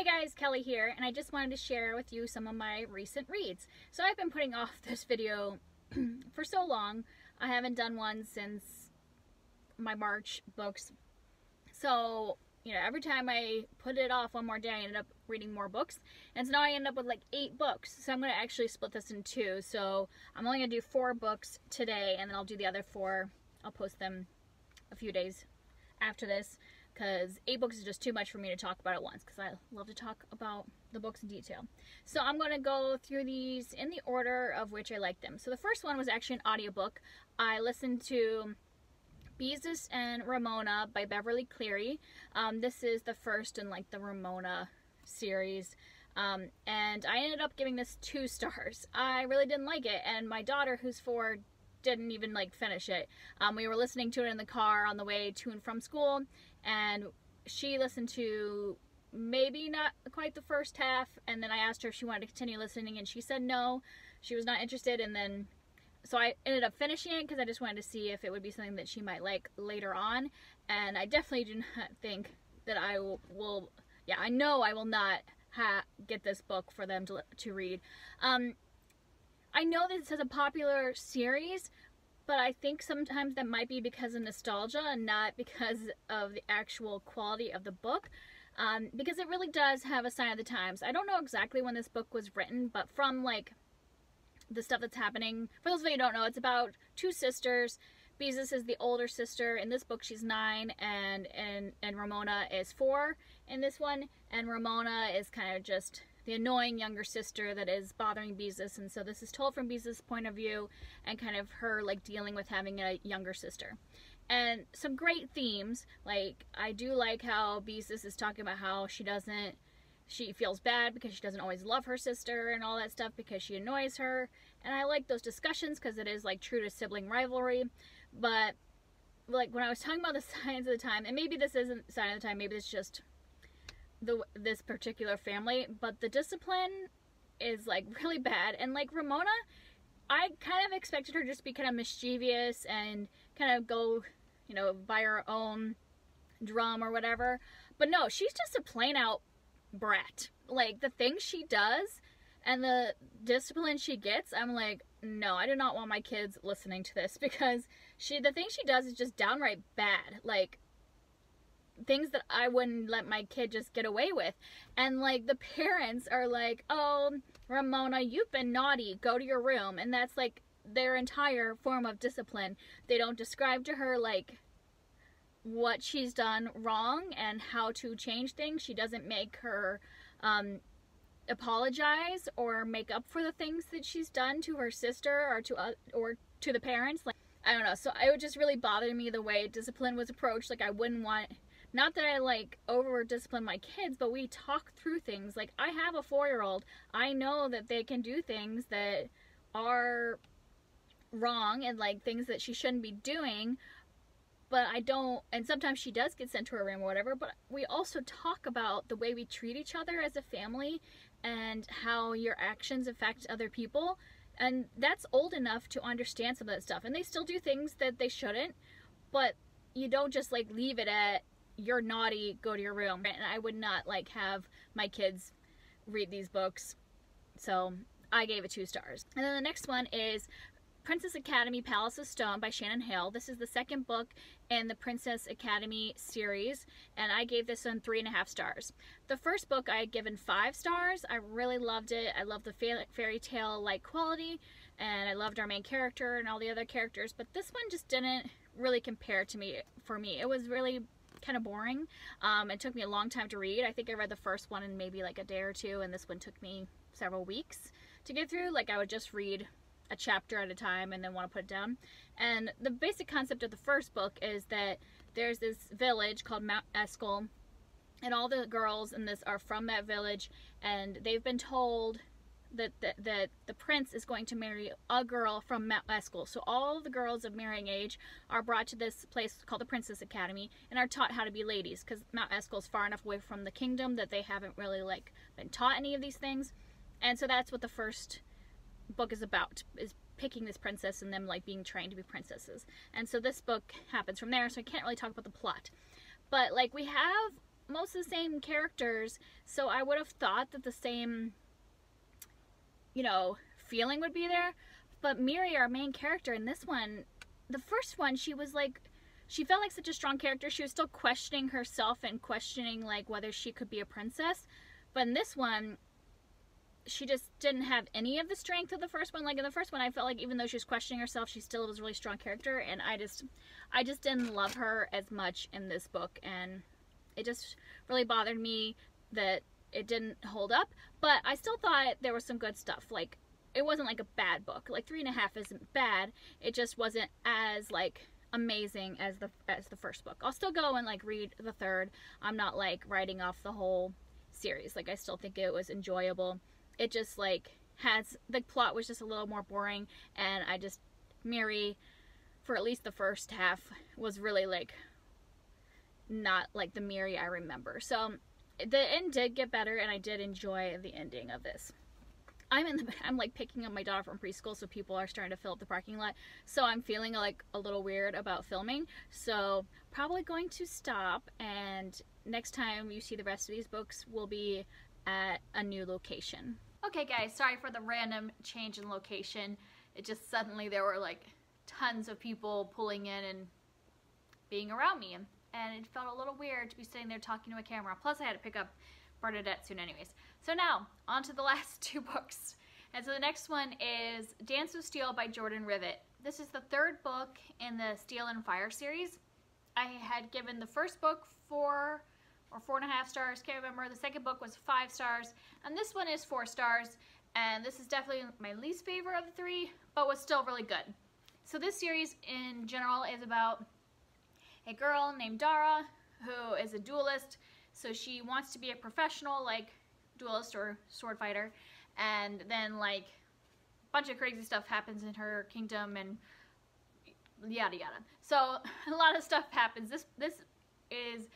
Hi guys, Kelly here, and I just wanted to share with you some of my recent reads. So I've been putting off this video for so long. I haven't done one since my March books. So, you know, every time I put it off one more day, I ended up reading more books. And so now I end up with like 8 books. So I'm going to actually split this in 2. So I'm only going to do 4 books today, and then I'll do the other 4. I'll post them a few days after this, because 8 books is just too much for me to talk about at once, because I love to talk about the books in detail. So I'm going to go through these in the order of which I like them. So the first one was actually an audiobook. I listened to Beezus and Ramona by Beverly Cleary. This is the first in like the Ramona series. And I ended up giving this 2 stars. I really didn't like it, and my daughter, who's 4, didn't even like finish it. We were listening to it in the car on the way to and from school, and she listened to maybe not quite the first half, and then I asked her if she wanted to continue listening, and she said no, she was not interested. And then so I ended up finishing it because I just wanted to see if it would be something that she might like later on. And I definitely do not think that I will yeah, I know I will not get this book for them to read. I know that this is a popular series, but I think sometimes that might be because of nostalgia and not because of the actual quality of the book. Because it really does have a sign of the times. I don't know exactly when this book was written, but from like the stuff that's happening, for those of you who don't know, it's about 2 sisters. Beezus is the older sister. In this book, she's 9, and Ramona is 4 in this one. And Ramona is kind of just the annoying younger sister that is bothering Beezus, and so this is told from Beezus' point of view and kind of her like dealing with having a younger sister. And some great themes, like I do like how Beezus is talking about how she feels bad because she doesn't always love her sister and all that stuff because she annoys her, and I like those discussions because it is like true to sibling rivalry. But like when I was talking about the signs of the time, and maybe this isn't sign of the time, maybe it's just this particular family, but the discipline is like really bad. And like Ramona, I kind of expected her just to be kind of mischievous and kind of go, you know, by her own drum or whatever, but no, she's just a plain out brat. Like the things she does and the discipline she gets, I'm like, no, I do not want my kids listening to this, because the things she does is just downright bad. Like things that I wouldn't let my kid just get away with. And like the parents are like, oh, Ramona, you've been naughty, go to your room. And that's like their entire form of discipline. They don't describe to her like what she's done wrong and how to change things. She doesn't make her apologize or make up for the things that she's done to her sister or to the parents. Like, I don't know. So it would just really bother me the way discipline was approached. Like I wouldn't want, not that I like over discipline my kids, but we talk through things. Like I have a 4-year-old. I know that they can do things that are wrong and like things that she shouldn't be doing, but I don't, and sometimes she does get sent to her room or whatever, but we also talk about the way we treat each other as a family and how your actions affect other people. And that's old enough to understand some of that stuff. And they still do things that they shouldn't, but you don't just like leave it at, you're naughty, go to your room. And I would not like have my kids read these books, so I gave it 2 stars. And then the next one is Princess Academy Palace of Stone by Shannon Hale. This is the 2nd book in the Princess Academy series, and I gave this one 3.5 stars. The first book I had given 5 stars. I really loved it. I loved the fairy tale like quality, and I loved our main character and all the other characters, but this one just didn't really compare to me. For me, it was really kind of boring. It took me a long time to read. I think I read the first one in maybe like a day or 2, and this one took me several weeks to get through. Like I would just read a chapter at a time and then want to put it down. And the basic concept of the first book is that there's this village called Mount Eskel, and all the girls in this are from that village, and they've been told that the prince is going to marry a girl from Mount Eskel. So all the girls of marrying age are brought to this place called the Princess Academy and are taught how to be ladies, because Mount Eskel is far enough away from the kingdom that they haven't really like been taught any of these things. And so that's what the first book is about, is picking this princess and them like being trained to be princesses. And so this book happens from there, so I can't really talk about the plot. But like we have most of the same characters, so I would have thought that the same, you know, feeling would be there. But Miri, our main character in this one, the first one, she was like, she felt like such a strong character. She was still questioning herself and questioning like whether she could be a princess. But in this one, she just didn't have any of the strength of the first one. Like in the first one, I felt like even though she was questioning herself, she still was a really strong character. And I just didn't love her as much in this book. And it just really bothered me that it didn't hold up. But I still thought there was some good stuff. Like, it wasn't like a bad book. Like 3.5 isn't bad. It just wasn't as like amazing as the first book. I'll still go and like read the third. I'm not like writing off the whole series. Like, I still think it was enjoyable. It just like has, the plot was just a little more boring, and I just, Miri, for at least the first half, was really like not like the Miri I remember. So the end did get better, and I did enjoy the ending of this. I'm like picking up my daughter from preschool, so people are starting to fill up the parking lot. So I'm feeling like a little weird about filming. So probably going to stop, and next time you see the rest of these books will be at a new location. Okay guys, sorry for the random change in location. It just suddenly there were like tons of people pulling in and being around me. And it felt a little weird to be sitting there talking to a camera. Plus I had to pick up Bernadette soon anyways. So now, on to the last two books. And so the next one is Dance with Steel by Jordan Rivet. This is the third book in the Steel and Fire series. I had given the first book 4 or 4.5 stars, can't remember. The second book was 5 stars, and this one is 4 stars. And this is definitely my least favorite of the 3, but was still really good. So this series in general is about a girl named Dara who is a duelist. So she wants to be a professional, like, duelist or sword fighter, and then, like, a bunch of crazy stuff happens in her kingdom, and yada yada. So, a lot of stuff happens. This is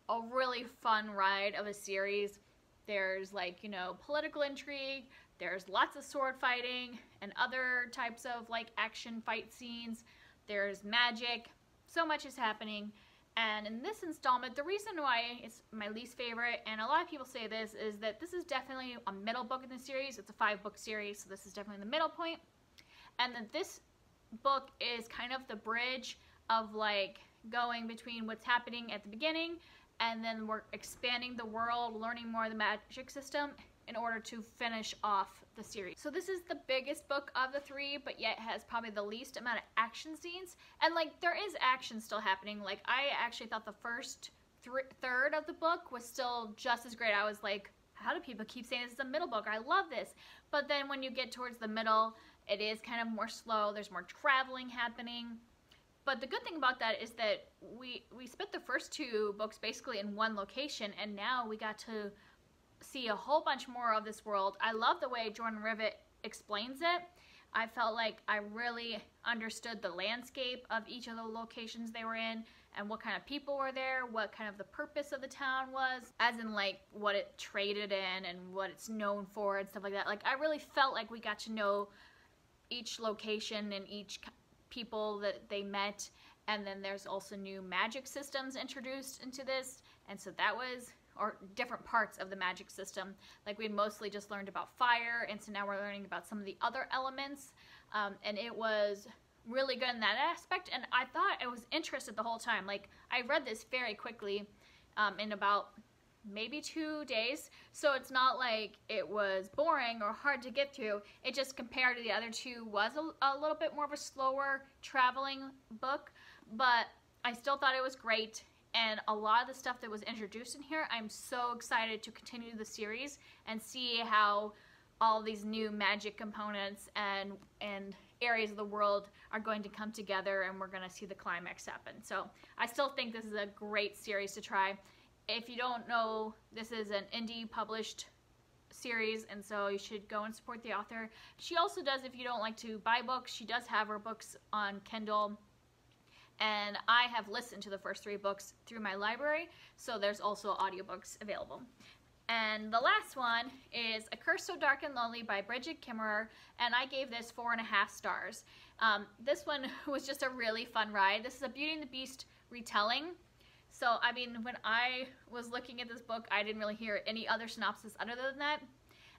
a really fun ride of a series. There's, like, you know, political intrigue, there's lots of sword fighting, and other types of, like, action fight scenes. There's magic. So much is happening. And in this installment, the reason why it's my least favorite, and a lot of people say this, is that this is definitely a middle book in the series. It's a 5-book series, so this is definitely the middle point. And that this book is kind of the bridge of like going between what's happening at the beginning, and then we're expanding the world, learning more of the magic system in order to finish off the series. So this is the biggest book of the 3, but yet has probably the least amount of action scenes. And like, there is action still happening. Like, I actually thought the first third of the book was still just as great. I was like, how do people keep saying this is a middle book? I love this. But then when you get towards the middle, it is kind of more slow. There's more traveling happening. But the good thing about that is that we spent the first 2 books basically in one location, and now we got to see a whole bunch more of this world. I love the way Jordan Rivet explains it. I felt like I really understood the landscape of each of the locations they were in, and what kind of people were there, what kind of the purpose of the town was, as in like what it traded in and what it's known for and stuff like that. Like, I really felt like we got to know each location and each people that they met. And then there's also new magic systems introduced into this, and so that was, or different parts of the magic system. Like, we'd mostly just learned about fire, and so now we're learning about some of the other elements, and it was really good in that aspect. And I thought I was interested the whole time. Like, I read this very quickly in about maybe 2 days, so it's not like it was boring or hard to get through. It just, compared to the other 2, was a little bit more of a slower traveling book, but I still thought it was great. And a lot of the stuff that was introduced in here, I'm so excited to continue the series and see how all these new magic components and areas of the world are going to come together, and we're going to see the climax happen. So I still think this is a great series to try. If you don't know, this is an indie published series, and so you should go and support the author. She also does, if you don't like to buy books, she does have her books on Kindle. And I have listened to the first 3 books through my library, so there's also audiobooks available. And the last one is A Curse So Dark and Lonely by Brigid, Kemmerer, and I gave this 4.5 stars. This one was just a really fun ride. This is a Beauty and the Beast retelling, So, I mean, when I was looking at this book, I didn't really hear any other synopsis other than that.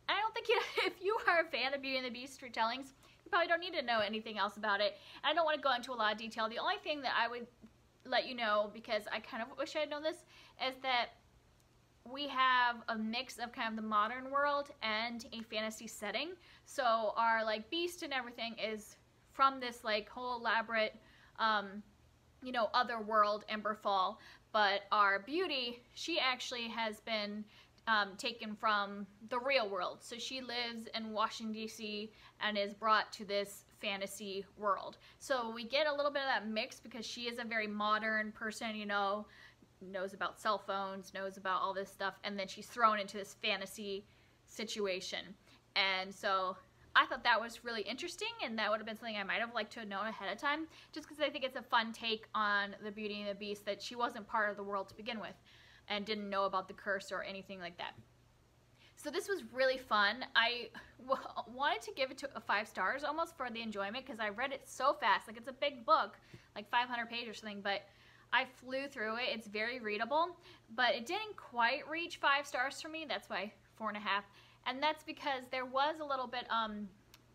And I don't think if you are a fan of Beauty and the Beast retellings, you probably don't need to know anything else about it. And I don't want to go into a lot of detail. The only thing that I would let you know, because I kind of wish I had known this, is that we have a mix of kind of the modern world and a fantasy setting. So our like beast and everything is from this like whole elaborate, you know, other world, Emberfall. But our beauty, she actually has been taken from the real world. So she lives in Washington, D.C. and is brought to this fantasy world. So we get a little bit of that mix because she is a very modern person, you know, knows about cell phones, knows about all this stuff, and then she's thrown into this fantasy situation. And so I thought that was really interesting, and that would have been something I might have liked to have known ahead of time, just because I think it's a fun take on the Beauty and the Beast, that she wasn't part of the world to begin with and didn't know about the curse or anything like that. So this was really fun. I wanted to give it to 5 stars almost for the enjoyment, because I read it so fast. Like, it's a big book, like 500 pages or something, but I flew through it. It's very readable, but it didn't quite reach 5 stars for me. That's why 4.5. And that's because there was a little bit,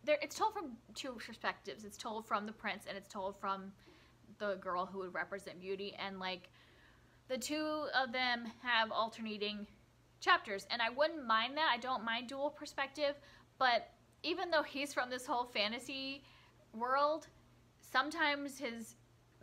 it's told from 2 perspectives. It's told from the prince, and it's told from the girl who would represent Beauty, and like the 2 of them have alternating chapters, and I wouldn't mind that. I don't mind dual perspective, but even though he's from this whole fantasy world, sometimes his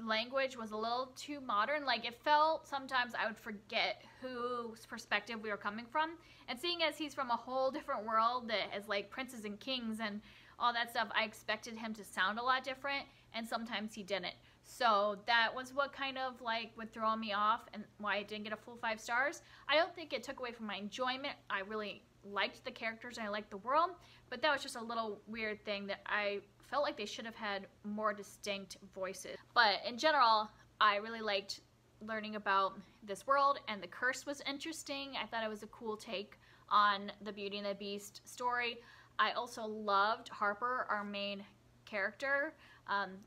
language was a little too modern. Like, it felt sometimes I would forget whose perspective we were coming from, and seeing as he's from a whole different world that has like princes and kings and all that stuff, I expected him to sound a lot different, and sometimes he didn't. So that was what kind of like would throw me off, and why I didn't get a full 5 stars. I don't think it took away from my enjoyment. I really liked the characters and I liked the world, but that was just a little weird thing that I felt like they should have had more distinct voices. But in general, I really liked learning about this world, and the curse was interesting. I thought it was a cool take on the Beauty and the Beast story. I also loved Harper, our main character.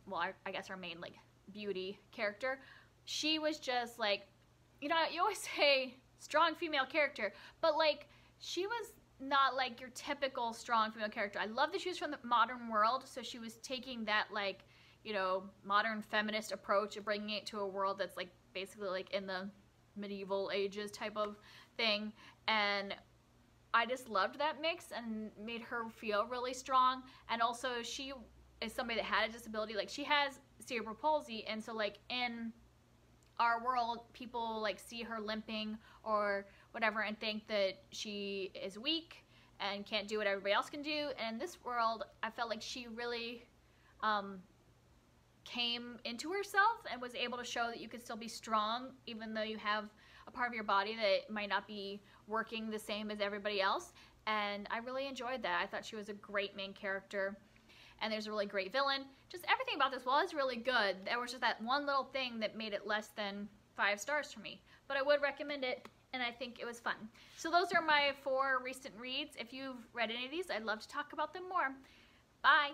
Well, I guess our main like beauty character. She was just like, you know, you always say strong female character, but like she was not like your typical strong female character. I love that she was from the modern world, so she was taking that like, you know, modern feminist approach and bringing it to a world that's like basically like in the medieval ages type of thing. And I just loved that mix and made her feel really strong. And also she is somebody that had a disability. Like, she has cerebral palsy, and so like in our world, people like see her limping or whatever and think that she is weak and can't do what everybody else can do. And in this world, I felt like she really came into herself and was able to show that you could still be strong even though you have a part of your body that might not be working the same as everybody else. And I really enjoyed that. I thought she was a great main character. And there's a really great villain. Just everything about this was really good. There was just that one little thing that made it less than 5 stars for me. But I would recommend it, and I think it was fun. So those are my 4 recent reads. If you've read any of these, I'd love to talk about them more. Bye!